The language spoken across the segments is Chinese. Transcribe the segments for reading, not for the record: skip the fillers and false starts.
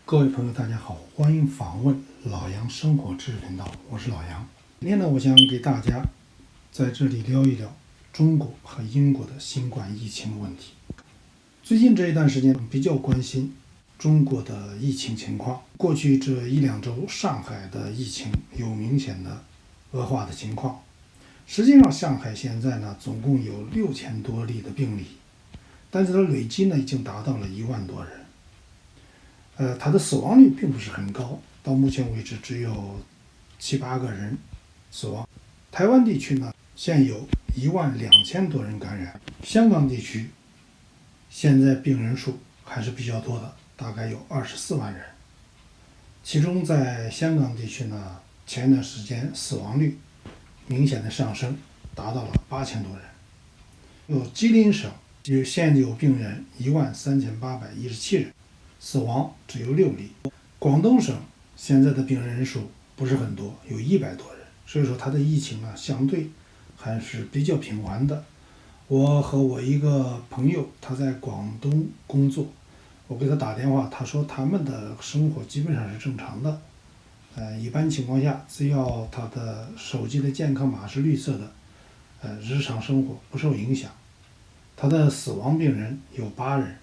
各位朋友，大家好，欢迎访问老杨生活知识频道，我是老杨。今天呢，我想给大家在这里聊一聊中国和英国的新冠疫情问题。最近这一段时间比较关心中国的疫情情况。过去这一两周，上海的疫情有明显的恶化的情况。实际上，上海现在呢，总共有6000多例的病例，但是它累计呢已经达到了1万多人。它的死亡率并不是很高，到目前为止只有7、8个人死亡。台湾地区呢，现有12000多人感染。香港地区现在病人数还是比较多的，大概有24万人。其中在香港地区呢，前一段时间死亡率明显的上升，达到了8000多人。有吉林省现有病人13817人。死亡只有6例。广东省现在的病人人数不是很多，有100多人，所以说它的疫情呢相对还是比较平缓的。我和我一个朋友，他在广东工作，我给他打电话，他说他们的生活基本上是正常的。一般情况下，只要他的手机的健康码是绿色的，日常生活不受影响。他的死亡病人有8人。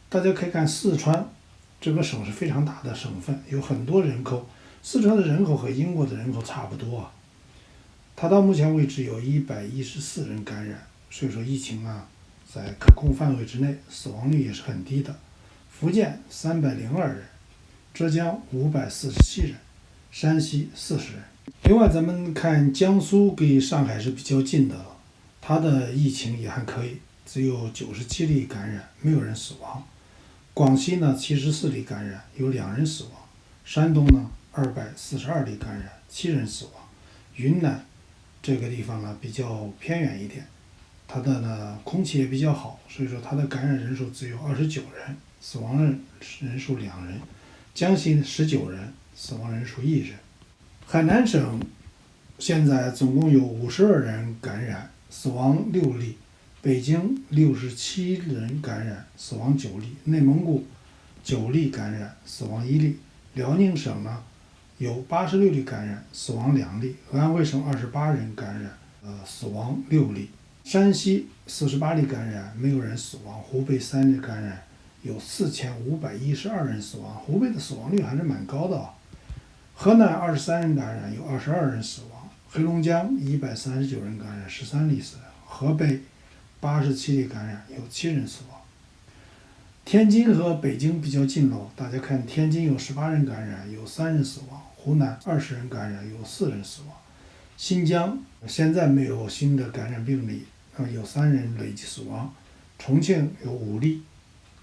大家可以看四川这个省是非常大的省份，有很多人口。四川的人口和英国的人口差不多啊。它到目前为止有114人感染，所以说疫情啊在可控范围之内，死亡率也是很低的。福建302人，浙江547人，山西40人。另外咱们看江苏给上海是比较近的了，它的疫情也还可以，只有97例感染，没有人死亡。广西呢74例感染，有2人死亡。山东呢242例感染，7人死亡。云南这个地方呢比较偏远一点，它的呢空气也比较好，所以说它的感染人数只有29人，死亡人数2人。江西19人，死亡人数1人。海南省现在总共有52人感染，死亡6例。北京67人感染，死亡9例。内蒙古9例感染，死亡1例。辽宁省呢有86例感染，死亡2例。安徽省28人感染，死亡6例。山西48例感染，没有人死亡。湖北3例感染，有4512人死亡。湖北的死亡率还是蛮高的啊。河南23人感染，有22人死亡。黑龙江139人感染，13例死亡。河北87例感染，有7人死亡。天津和北京比较近喽，大家看天津有18人感染，有3人死亡。湖南20人感染，有4人死亡。新疆现在没有新的感染病例，有3人累计死亡。重庆有5例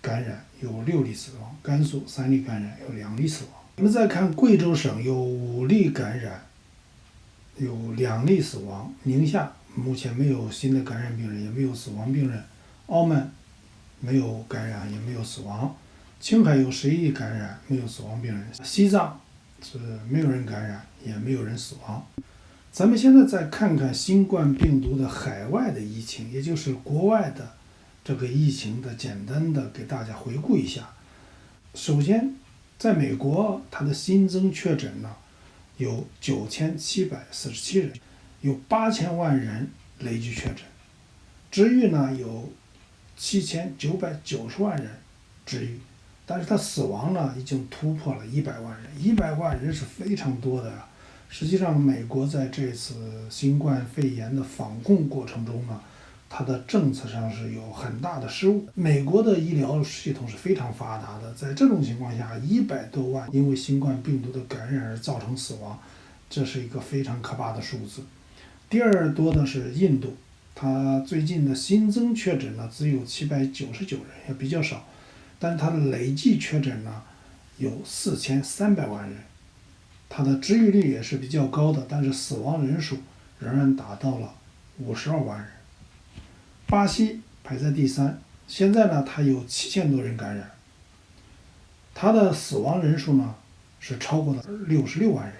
感染，有6例死亡。甘肃3例感染，有2例死亡。我们再看贵州省有5例感染，有2例死亡。宁夏目前没有新的感染病人，也没有死亡病人。澳门没有感染，也没有死亡。青海有11例感染，没有死亡病人。西藏是没有人感染，也没有人死亡。咱们现在再看看新冠病毒的海外的疫情，也就是国外的这个疫情的简单的给大家回顾一下。首先在美国，它的新增确诊呢有9747人，有8000万人累计确诊，治愈呢有7990万人治愈，但是它死亡呢已经突破了100万人，100万人是非常多的呀。实际上，美国在这次新冠肺炎的防控过程中呢，它的政策上是有很大的失误。美国的医疗系统是非常发达的，在这种情况下，100多万因为新冠病毒的感染而造成死亡，这是一个非常可怕的数字。第二多的是印度，它最近的新增确诊呢只有799人，也比较少，但它的累计确诊呢有4300万人，它的治愈率也是比较高的，但是死亡人数仍然达到了52万人。巴西排在第3，现在呢它有7000多人感染，它的死亡人数呢是超过了66万人，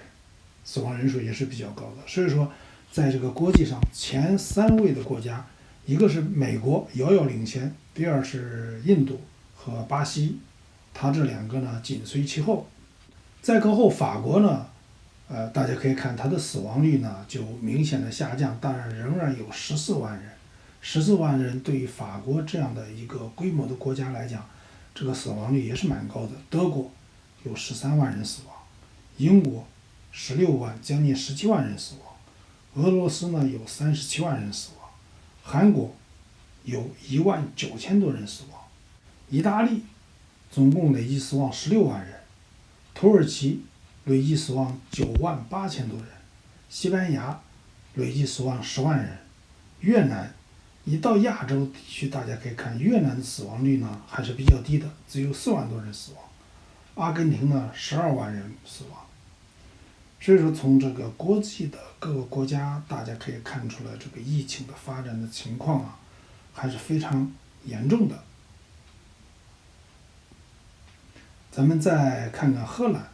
死亡人数也是比较高的。所以说在这个国际上前3位的国家，一个是美国遥遥领先，第2是印度和巴西，它这两个呢紧随其后。再靠后法国呢，大家可以看它的死亡率呢就明显的下降，当然仍然有14万人。14万人对于法国这样的一个规模的国家来讲，这个死亡率也是蛮高的。德国有13万人死亡，英国16万，将近17万人死亡，俄罗斯呢有37万人死亡，韩国有19000多人死亡，意大利总共累计死亡16万人，土耳其累计死亡98000多人，西班牙累计死亡10万人，越南一到亚洲地区，大家可以看越南的死亡率呢还是比较低的，只有4万多人死亡。阿根廷呢12万人死亡。所以说从这个国际的各个国家，大家可以看出来这个疫情的发展的情况啊，还是非常严重的。咱们再看看荷兰，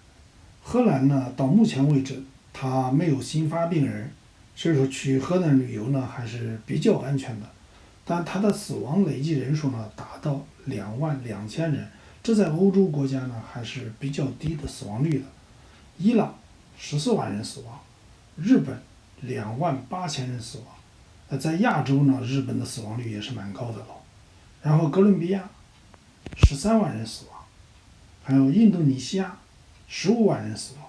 荷兰呢到目前为止它没有新发病人，所以说去荷兰旅游呢还是比较安全的。但它的死亡累计人数呢达到22000人，这在欧洲国家呢还是比较低的死亡率的。伊朗14万人死亡，日本28000人死亡。在亚洲呢，日本的死亡率也是蛮高的了。然后哥伦比亚13万人死亡，还有印度尼西亚15万人死亡。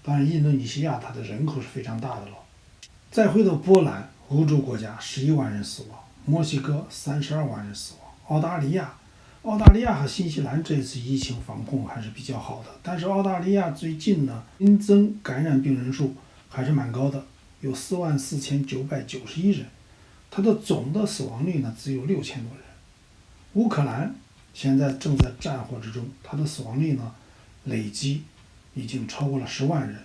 当然，印度尼西亚它的人口是非常大的了。再回到波兰，欧洲国家11万人死亡。墨西哥32万人死亡，澳大利亚和新西兰这次疫情防控还是比较好的，但是澳大利亚最近呢新增感染病人数还是蛮高的，有44991人，它的总的死亡率呢只有6000多人。乌克兰现在正在战火之中，它的死亡率呢累计已经超过了10万人。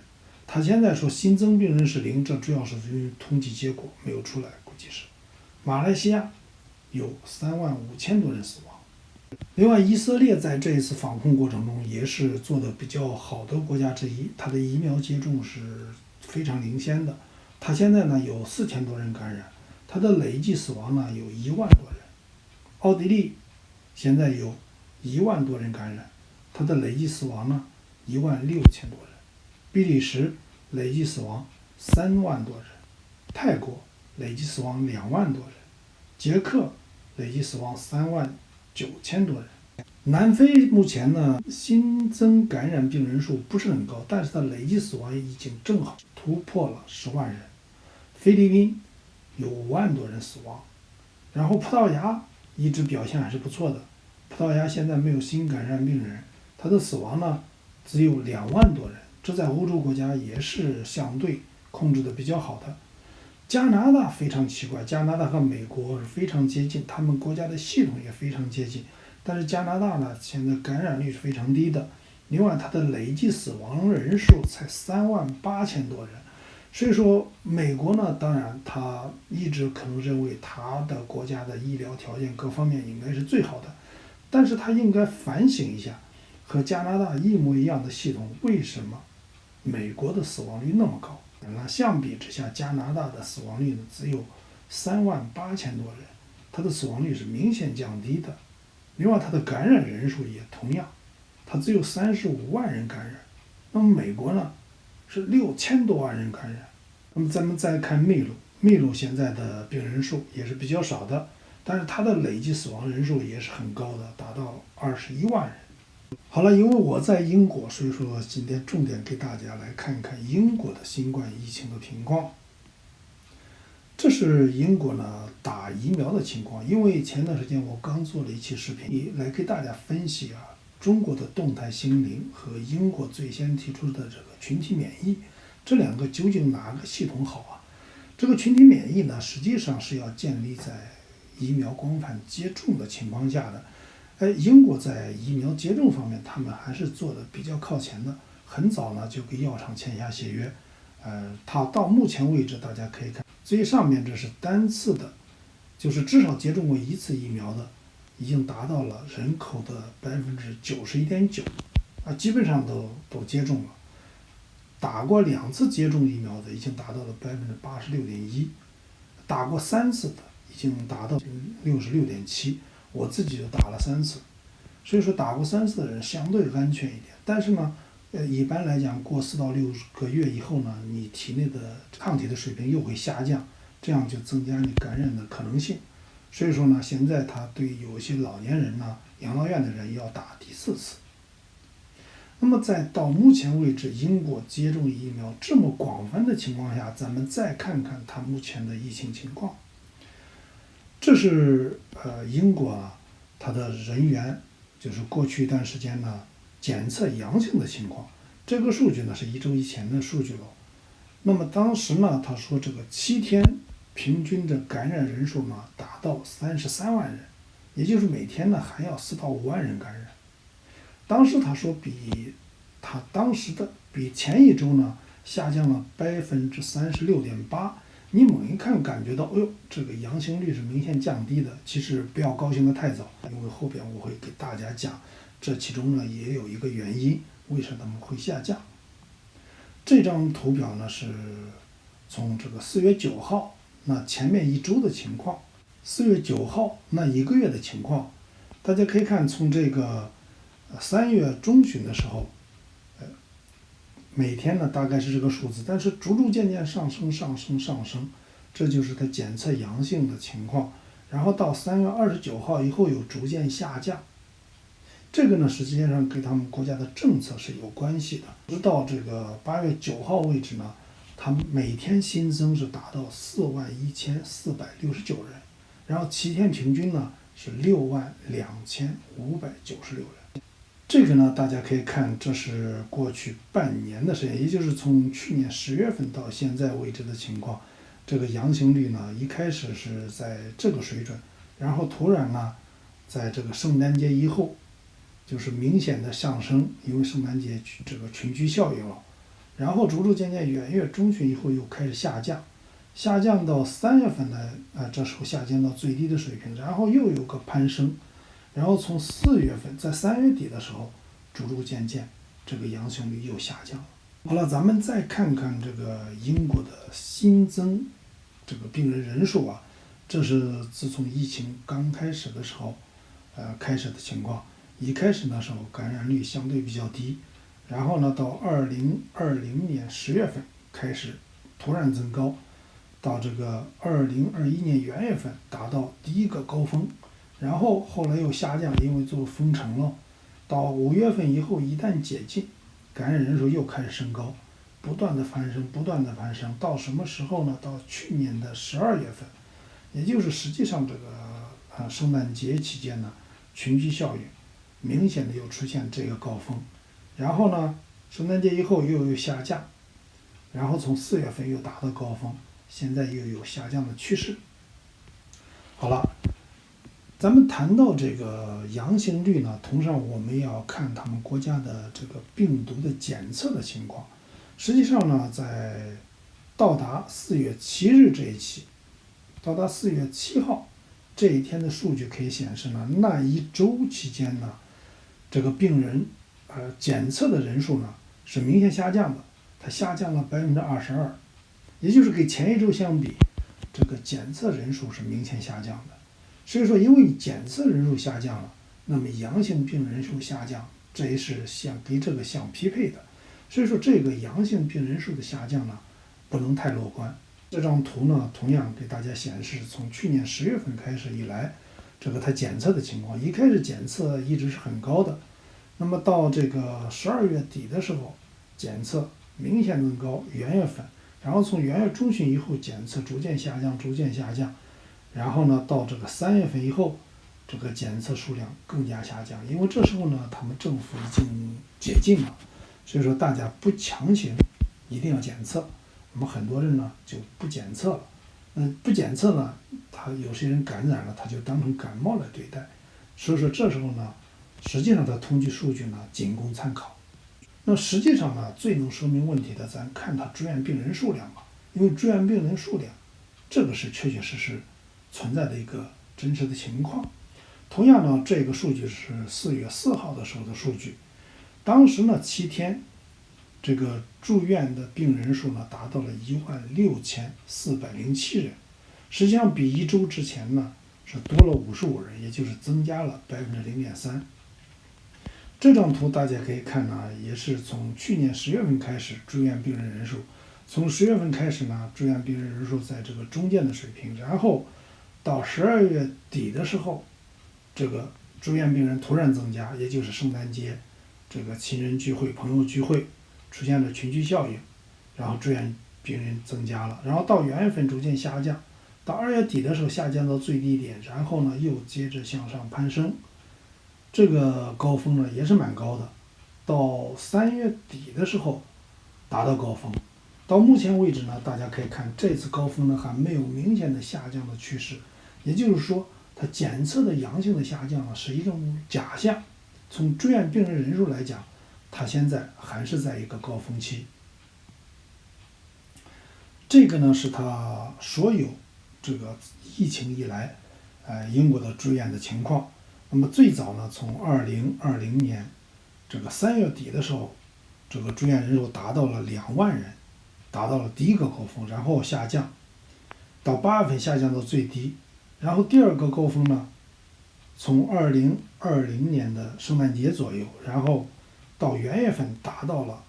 他现在说新增病人是0，这主要是由于统计结果没有出来，估计是。马来西亚有35000多人死亡。另外，以色列在这一次防控过程中也是做的比较好的国家之一，它的疫苗接种是非常领先的。它现在呢有4000多人感染，它的累计死亡呢有1万多人。奥地利现在有1万多人感染，它的累计死亡呢16000多人。比利时累计死亡3万多人，泰国累计死亡2万多人，捷克累计死亡39000多人。南非目前呢新增感染病人数不是很高，但是它累计死亡已经正好突破了10万人。菲律宾有5万多人死亡，然后葡萄牙一直表现还是不错的，葡萄牙现在没有新感染病人，它的死亡呢只有2万多人，这在欧洲国家也是相对控制的比较好的。加拿大非常奇怪，加拿大和美国是非常接近，他们国家的系统也非常接近，但是加拿大呢现在感染率是非常低的，另外它的累计死亡人数才38000多人。所以说美国呢，当然他一直可能认为他的国家的医疗条件各方面应该是最好的，但是他应该反省一下，和加拿大一模一样的系统，为什么美国的死亡率那么高？那相比之下，加拿大的死亡率呢只有38000多人，它的死亡率是明显降低的。另外，它的感染人数也同样，它只有35万人感染。那么美国呢是6000多万人感染。那么咱们再看秘鲁，秘鲁现在的病人数也是比较少的，但是它的累计死亡人数也是很高的，达到21万人。好了，因为我在英国，所以说今天重点给大家来看看英国的新冠疫情的情况。这是英国呢打疫苗的情况，因为前段时间我刚做了一期视频来给大家分析中国的动态清零和英国最先提出的这个群体免疫，这两个究竟哪个系统好啊？这个群体免疫呢，实际上是要建立在疫苗广泛接种的情况下的。英国在疫苗接种方面，他们还是做的比较靠前的，很早呢就给药厂签下协约。它到目前为止，大家可以看最上面这是单次的，就是至少接种过1次疫苗的，已经达到了人口的91.9%，基本上都接种了。打过2次接种疫苗的已经达到了86.1%，打过3次的已经达到66.7%。我自己就打了3次，所以说打过3次的人相对安全一点。但是呢，一般来讲，过4到6个月以后呢，你体内的抗体的水平又会下降，这样就增加你感染的可能性。所以说呢，现在他对有些老年人呢，养老院的人要打第4次。那么到目前为止，英国接种疫苗这么广泛的情况下，咱们再看看它目前的疫情情况。这是英国它的人员，就是过去一段时间呢检测阳性的情况。这个数据呢是1周以前的数据了。那么当时呢，他说这个7天平均的感染人数呢达到33万人，也就是每天呢还要4到5万人感染。当时他说比前一周呢下降了36.8%。你猛一看感觉到，这个阳性率是明显降低的。其实不要高兴的太早，因为后边我会给大家讲，这其中呢也有一个原因，为什么会下降。这张图表呢是从这个4月9号那前面一周的情况，4月9号那1个月的情况，大家可以看，从这个3月中旬的时候，每天呢大概是这个数字，但是逐渐上升，这就是它检测阳性的情况。然后到3月29号以后有逐渐下降，这个呢实际上跟他们国家的政策是有关系的。直到这个8月9号为止呢，他们每天新增是达到41469人，然后7天平均呢是62596人。这个呢，大家可以看，这是过去半年的时间，也就是从去年10月份到现在为止的情况。这个阳性率呢，一开始是在这个水准，然后突然呢，在这个圣诞节以后，就是明显的上升，因为圣诞节这个群居效应了。然后逐渐元月中旬以后又开始下降到3月份呢，这时候下降到最低的水平，然后又有个攀升。然后从4月份，在3月底的时候，逐渐这个阳性率又下降了。好了，咱们再看看这个英国的新增这个病人人数这是自从疫情刚开始的时候，开始的情况。一开始的时候感染率相对比较低，然后呢到2020年10月份开始突然增高，到这个2021年元月份达到第一个高峰。然后后来又下降，因为做封城了。到5月份以后，一旦解禁，感染人数又开始升高，不断的攀升，到什么时候呢？到去年的12月份，也就是实际上这个圣诞节期间呢，群居效应明显的又出现这个高峰，然后呢，圣诞节以后又有下降，然后从4月份又达到高峰，现在又有下降的趋势。好了。咱们谈到这个阳性率呢，同上我们要看他们国家的这个病毒的检测的情况。实际上呢，在到达4月7日这一期，到达4月7号这一天的数据可以显示呢，那一周期间呢，这个病人检测的人数呢是明显下降的，它下降了22%，也就是跟前一周相比，这个检测人数是明显下降的。所以说，因为检测人数下降了，那么阳性病人数下降，这也是跟这个相匹配的。所以说，这个阳性病人数的下降呢，不能太乐观。这张图呢，同样给大家显示，从去年10月份开始以来，这个它检测的情况，一开始检测一直是很高的，那么到这个12月底的时候，检测明显增高，元月份，然后从元月中旬以后，检测逐渐下降。然后呢，到这个3月份以后，这个检测数量更加下降，因为这时候呢，他们政府已经解禁了，所以说大家不强行一定要检测，那么很多人呢就不检测了。不检测呢，他有些人感染了，他就当成感冒来对待，所以说这时候呢，实际上的统计数据呢仅供参考。那实际上呢，最能说明问题的，咱看它住院病人数量吧，因为住院病人数量，这个是确实存在的一个真实的情况。同样呢，这个数据是4月4号的时候的数据，当时呢7天这个住院的病人数呢达到了16407人，实际上比1周之前呢是多了55人，也就是增加了0.3%。这张图大家可以看呢，也是从去年10月份开始住院病人人数，从10月份开始呢，住院病人人数在这个中间的水平，然后到12月底的时候，这个住院病人突然增加，也就是圣诞节这个亲人聚会、朋友聚会出现了群聚效应，然后住院病人增加了，然后到元月份逐渐下降，到2月底的时候下降到最低点，然后呢又接着向上攀升，这个高峰呢也是蛮高的，到3月底的时候达到高峰。到目前为止呢，大家可以看这次高峰呢还没有明显的下降的趋势，也就是说它检测的阳性的下降呢是一种假象。从住院病人人数来讲，它现在还是在一个高峰期。这个呢是它所有这个疫情以来，英国的住院的情况。那么最早呢，从2020年这个3月底的时候，这个住院人数达到了2万人，达到了第一个高峰，然后下降，到8月份下降到最低，然后第二个高峰呢，从2020年的圣诞节左右，然后到元月份达到了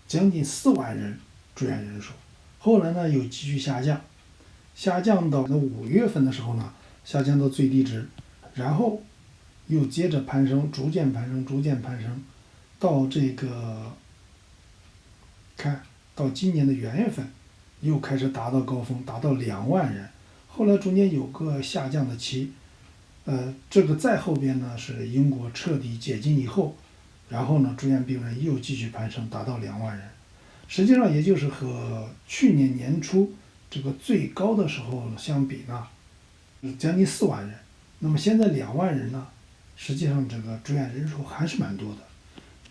将近4万人住院人数，后来呢又继续下降，下降到5月份的时候呢，下降到最低值，然后又接着攀升，逐渐攀升，逐渐攀升，到这个到今年的元月份，又开始达到高峰，达到2万人，后来中间有个下降的期，这个再后边呢是英国彻底解禁以后，然后呢住院病人又继续攀升，达到2万人，实际上也就是和去年年初这个最高的时候相比呢，将近4万人。那么现在2万人呢，实际上这个住院人数还是蛮多的。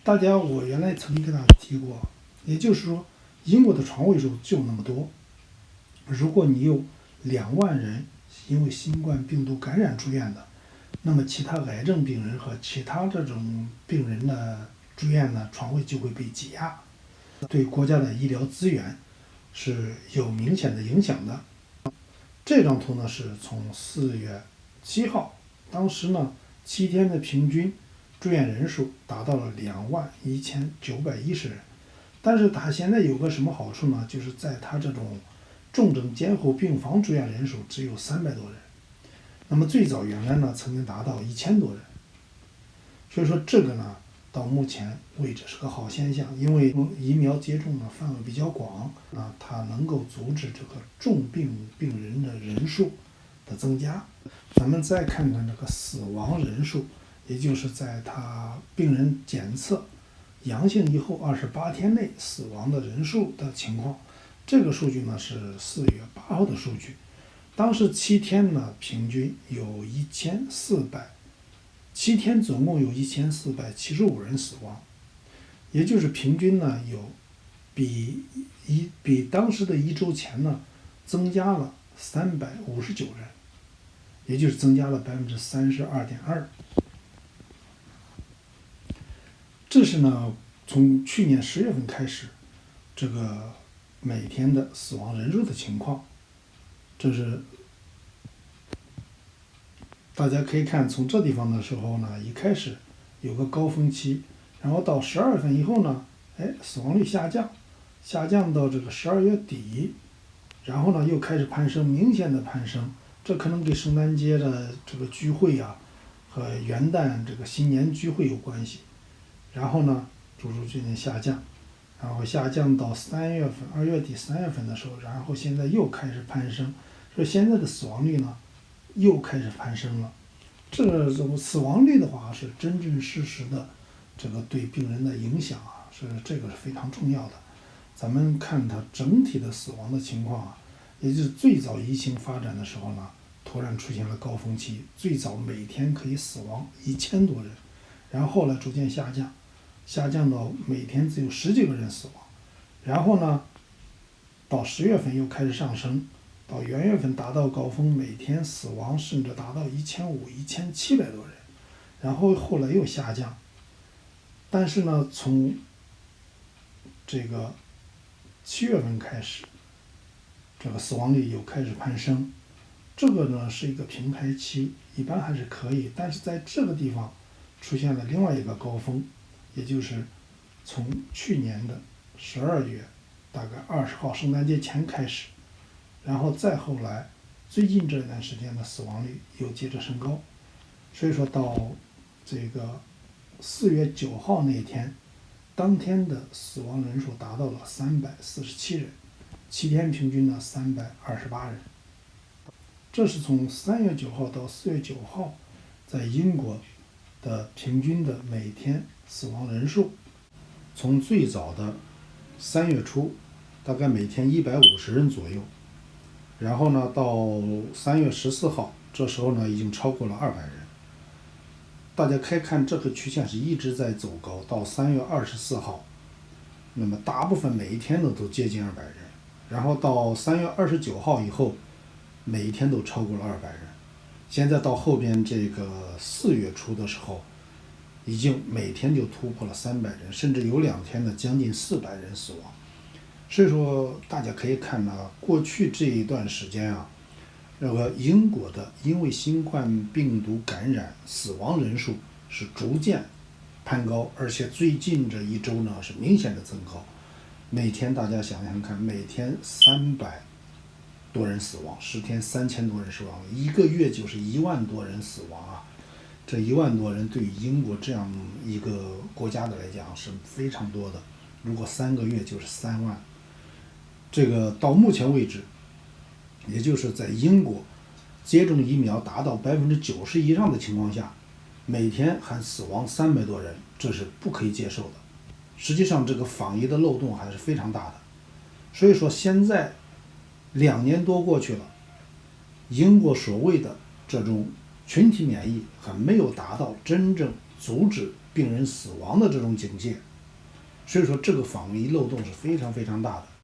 大家我原来曾经跟大家提过，也就是说英国的床位数就那么多，如果你有2万人因为新冠病毒感染住院的，那么其他癌症病人和其他这种病人的住院呢，床位就会被挤压，对国家的医疗资源是有明显的影响的。这张图呢是从4月7号，当时呢7天的平均住院人数达到了21910人，但是它现在有个什么好处呢？就是在它这种重症监护病房住院人数只有300多人，那么最早原来呢曾经达到1000多人，所以说这个呢到目前为止是个好现象，因为疫苗接种的范围比较广啊，它能够阻止这个重病病人的人数的增加。咱们再看看这个死亡人数，也就是在他病人检测阳性以后28天内死亡的人数的情况。这个数据呢是4月8号的数据，当时7天呢平均有7天总共有1475人死亡，也就是平均呢有比当时的1周前呢增加了359人，也就是增加了32.2%。这是呢从去年10月份开始，这个每天的死亡人数的情况，这是大家可以看，从这地方的时候呢，一开始有个高峰期，然后到12月份以后呢，死亡率下降，下降到这个12月底，然后呢又开始攀升，明显的攀升，这可能跟圣诞节的这个聚会啊和元旦这个新年聚会有关系，然后呢逐渐下降，然后下降到3月份、2月底、3月份的时候，然后现在又开始攀升，所以现在的死亡率呢又开始攀升了。这种死亡率的话是真真实实的，这个对病人的影响啊，这个是非常重要的。咱们看它整体的死亡的情况啊，也就是最早疫情发展的时候呢，突然出现了高峰期，最早每天可以死亡1000多人，然后后来逐渐下降，下降到每天只有10几个人死亡，然后呢，到10月份又开始上升，到元月份达到高峰，每天死亡甚至达到1500、1700多人，然后后来又下降，但是呢，从这个7月份开始，这个死亡率又开始攀升，这个呢是一个平台期，一般还是可以，但是在这个地方出现了另外一个高峰，也就是从去年的12月大概20号圣诞节前开始，然后再后来最近这段时间的死亡率又接着升高，所以说到这个4月9号那天，当天的死亡人数达到了347人，7天平均呢328人。这是从3月9号到4月9号在英国的平均的每天死亡人数，从最早的3月初大概每天150人左右，然后呢到3月14号，这时候呢已经超过了200人。大家可以看这个曲线是一直在走高，到3月24号，那么大部分每一天都接近200人，然后到3月29号以后，每一天都超过了200人。现在到后边这个4月初的时候，已经每天就突破了300人，甚至有2天呢将近400人死亡。所以说大家可以看到，过去这一段时间啊，那个英国的因为新冠病毒感染死亡人数是逐渐攀高，而且最近这一周呢是明显的增高。每天大家想想看，每天300多人死亡，10天3000多人死亡，一个月就是1万多人死亡啊！这1万多人对于英国这样一个国家的来讲是非常多的，如果3个月就是3万。这个到目前为止，也就是在英国接种疫苗达到90%以上的情况下，每天还死亡300多人，这是不可以接受的。实际上这个防疫的漏洞还是非常大的。所以说现在2年多过去了，英国所谓的这种群体免疫还没有达到真正阻止病人死亡的这种境界，所以说这个防疫漏洞是非常非常大的。